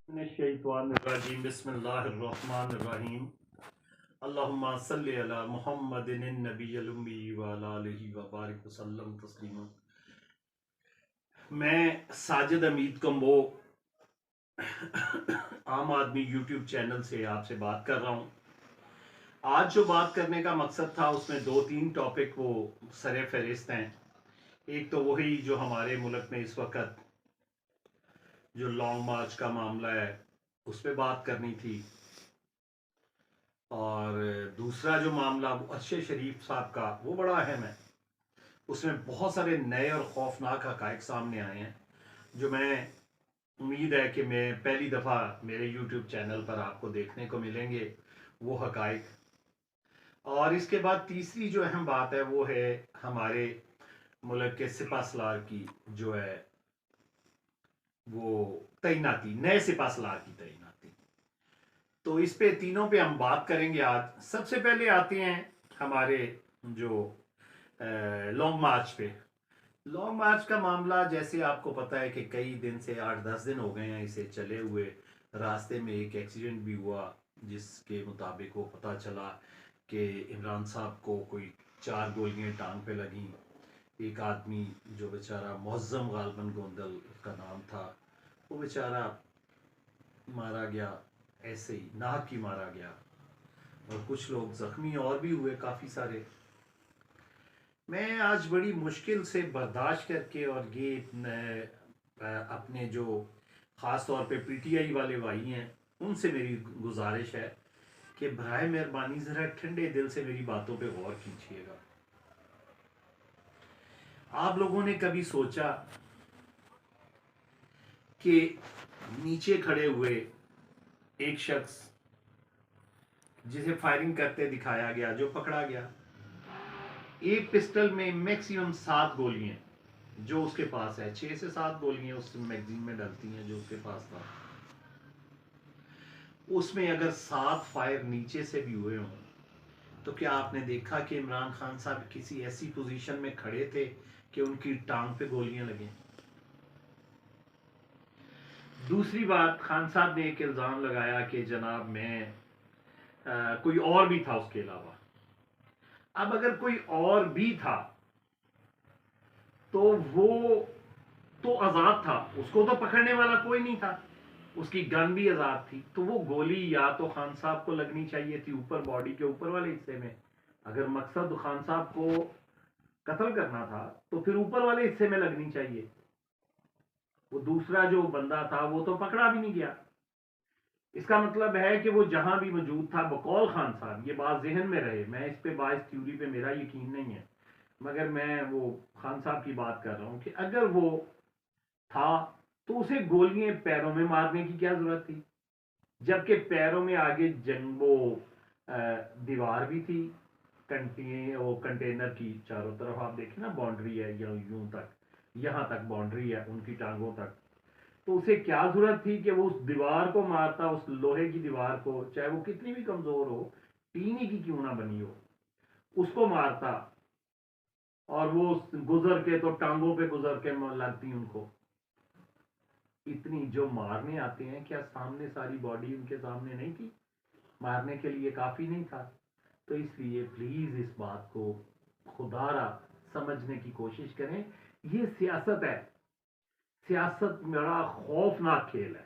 शैतानिर्रजीम बिस्मिल्लाहिर्रहमानिर्रहीम अल्लाहुम्मा सल्लि अला मुहम्मदिन नबिय्यिल उम्मी व अला आलिहि व बारिक वसल्लम तस्लीमा। मैं साजिद अमीद कंबो आम आदमी यूट्यूब चैनल से आपसे बात कर रहा हूँ। आज जो बात करने का मकसद था उसमें दो तीन टॉपिक वो सरे फहरिस्त हैं। एक तो वही जो हमारे मुल्क में इस वक्त जो लॉन्ग मार्च का मामला है उस पर बात करनी थी, और दूसरा जो मामला अरशद शरीफ साहब का वो बड़ा अहम है। उसमें बहुत सारे नए और खौफनाक हकायक सामने आए हैं जो मैं उम्मीद है कि मैं पहली दफ़ा मेरे यूट्यूब चैनल पर आपको देखने को मिलेंगे वो हकायक। और इसके बाद तीसरी जो अहम बात है वो है हमारे मुल्क के सिपा सलार की जो है वो तैनाती, नए सिपा सलार की तैनाती। तो इस पे तीनों पे हम बात करेंगे आज। सबसे पहले आते हैं हमारे जो लॉन्ग मार्च पे। लॉन्ग मार्च का मामला जैसे आपको पता है कि कई दिन से 8-10 दिन हो गए हैं इसे चले हुए। रास्ते में एक एक्सीडेंट भी हुआ जिसके मुताबिक वो पता चला कि इमरान साहब को कोई 4 गोलियां टांग पे लगी। एक आदमी जो बेचारा मुअज्जम गालबन गोंदल का नाम था वो बेचारा मारा गया, ऐसे ही नाहक ही मारा गया, और कुछ लोग जख्मी और भी हुए काफ़ी सारे। मैं आज बड़ी मुश्किल से बर्दाश्त करके, और ये अपने जो ख़ास तौर पे पीटीआई वाले भाई हैं उनसे मेरी गुजारिश है कि बराए मेहरबानी ज़रा ठंडे दिल से मेरी बातों पे गौर कीजिएगा। आप लोगों ने कभी सोचा कि नीचे खड़े हुए एक शख्स जिसे फायरिंग करते दिखाया गया, जो पकड़ा गया, एक पिस्टल में मैक्सिमम 7 गोलियां जो उसके पास है, 6 से 7 गोलियां उस मैगजीन में डलती हैं जो उसके पास था, उसमें अगर 7 फायर नीचे से भी हुए हों तो क्या आपने देखा कि इमरान खान साहब किसी ऐसी पोजीशन में खड़े थे कि उनकी टांग पे गोलियां लगें? दूसरी बात, खान साहब ने एक इल्जाम लगाया कि जनाब मैं कोई और भी था उसके अलावा। अब अगर कोई और भी था तो वो तो आजाद था, उसको तो पकड़ने वाला कोई नहीं था, उसकी गन भी आजाद थी, तो वो गोली या तो खान साहब को लगनी चाहिए थी ऊपर, बॉडी के ऊपर वाले हिस्से में। अगर मकसद खान साहब को कत्ल करना था तो फिर ऊपर वाले हिस्से में लगनी चाहिए। वो दूसरा जो बंदा था वो तो पकड़ा भी नहीं गया। इसका मतलब है कि वो जहां भी मौजूद था बकौल खान साहब, ये बात जहन में रहे, मैं इस पे बाइस थ्योरी पे मेरा यकीन नहीं है, मगर मैं वो खान साहब की बात कर रहा हूं कि अगर वो था तो उसे गोलियां पैरों में मारने की क्या जरूरत थी, जबकि पैरों में आगे जंगो दीवार भी थी, वो कंटेनर की चारों तरफ आप देखें ना बाउंड्री है, यूं तक, यहां तक बाउंड्री है उनकी टांगों तक। तो उसे क्या जरूरत थी कि वो उस दीवार को मारता, उस लोहे की दीवार को, चाहे वो कितनी भी कमजोर हो, टीनी की क्यों ना बनी हो, उसको मारता, और वो गुजर के तो टांगों पे गुजर के लगती उनको। इतनी जो मारने आते हैं, क्या सामने सारी बॉडी उनके सामने नहीं थी? मारने के लिए काफी नहीं था? तो इसलिए प्लीज इस बात को खुदारा समझने की कोशिश करें। ये सियासत है, सियासत बड़ा खौफनाक खेल है,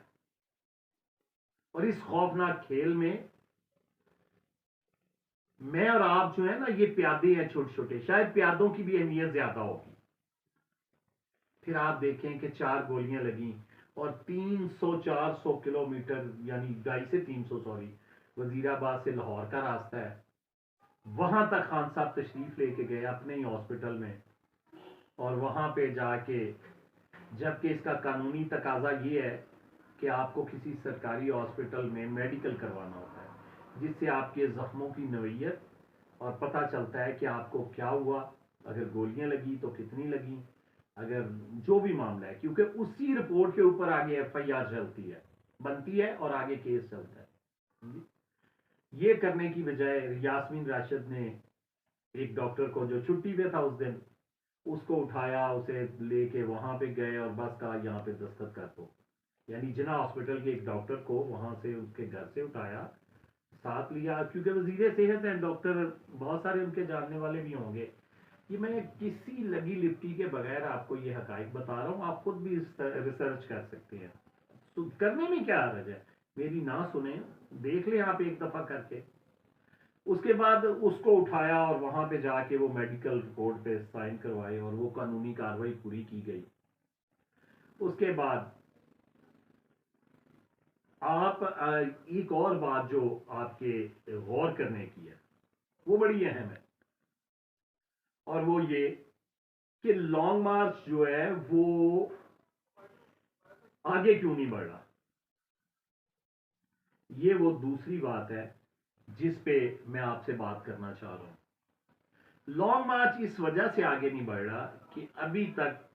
और इस खौफनाक खेल में मैं और आप जो है ना, ये प्यादे हैं छोटे छोटे, शायद प्यादों की भी अहमियत ज्यादा होगी। फिर आप देखें कि 4 गोलियां लगी और 300-400 किलोमीटर, यानी 250 से 300, सॉरी, वजीराबाद से लाहौर का रास्ता है, वहां तक खान साहब तशरीफ लेके गए अपने ही हॉस्पिटल में। और वहां पे जाके, जबकि इसका कानूनी तकाजा ये है कि आपको किसी सरकारी हॉस्पिटल में मेडिकल करवाना होता है, जिससे आपके जख्मों की नोयत और पता चलता है कि आपको क्या हुआ, अगर गोलियां लगी तो कितनी लगी, अगर जो भी मामला है, क्योंकि उसी रिपोर्ट के ऊपर आगे एफआईआर चलती है, बनती है, और आगे केस चलता है। ये करने की बजाय यास्मीन राशिद ने एक डॉक्टर को जो छुट्टी पे था उस दिन, उसको उठाया, उसे लेके वहां पे गए और बस कहा यहाँ पे दस्तखत कर दो। यानी जिन्ना हॉस्पिटल के एक डॉक्टर को वहां से उसके घर से उठाया, साथ लिया, क्योंकि वजीर सेहत हैं, डॉक्टर बहुत सारे उनके जानने वाले भी होंगे। ये मैं किसी लगी लिपटी के बगैर आपको ये हकाइक बता रहा हूँ, आप खुद भी रिसर्च कर सकते हैं, तो करने में क्या हर्ज है, मेरी ना सुने, देख लें आप एक दफा करके। उसके बाद उसको उठाया और वहां पे जाके वो मेडिकल रिपोर्ट पे साइन करवाए और वो कानूनी कार्रवाई पूरी की गई। उसके बाद आप एक और बात जो आपके गौर करने की है वो बड़ी अहम है, और वो ये कि लॉन्ग मार्च जो है वो आगे क्यों नहीं बढ़ रहा। ये वो दूसरी बात है जिस पे मैं आपसे बात करना चाह रहा हूं। लॉन्ग मार्च इस वजह से आगे नहीं बढ़ रहा कि अभी तक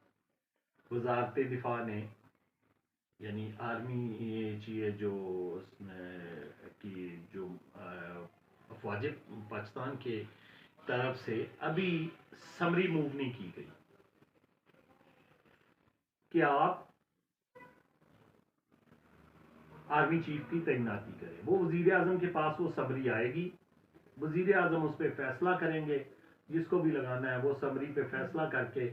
वजारत दिफा ने, यानी आर्मी, ये जो की जो अफवाज पाकिस्तान के तरफ से अभी समरी मूव नहीं की गई कि आप आर्मी चीफ की तैनाती करें। वो वजीर आजम के पास वो समरी आएगी, वजीर आजम उस पर फैसला करेंगे, जिसको भी लगाना है वो समरी पे फैसला करके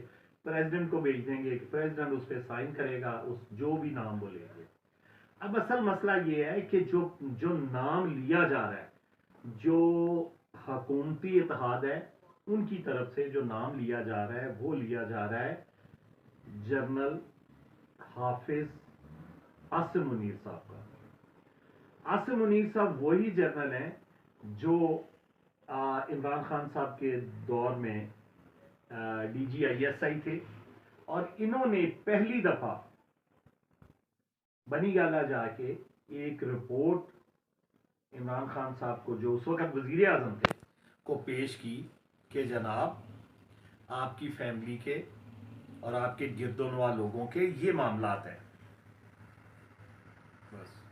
प्रेसिडेंट को भेज देंगे, प्रेसिडेंट उस पर साइन करेगा, उस जो भी नाम बोलेंगे। अब असल मसला ये है कि जो जो नाम लिया जा रहा है, जो हकूमती इत्तेहाद है उनकी तरफ से जो नाम लिया जा रहा है वो लिया जा रहा है जनरल हाफिज आसिम मुनीर साहब का। आसिम मुनीर साहब वही जनरल हैं जो इमरान खान साहब के दौर में DGISI थे, और इन्होंने पहली दफा बनी गाला जाके एक रिपोर्ट इमरान खान साहब को, जो उस वक्त वजीर आजम थे, को पेश की कि जनाब आपकी फैमिली के और आपके गिरदोनवा लोगों के ये मामलात हैं। बस।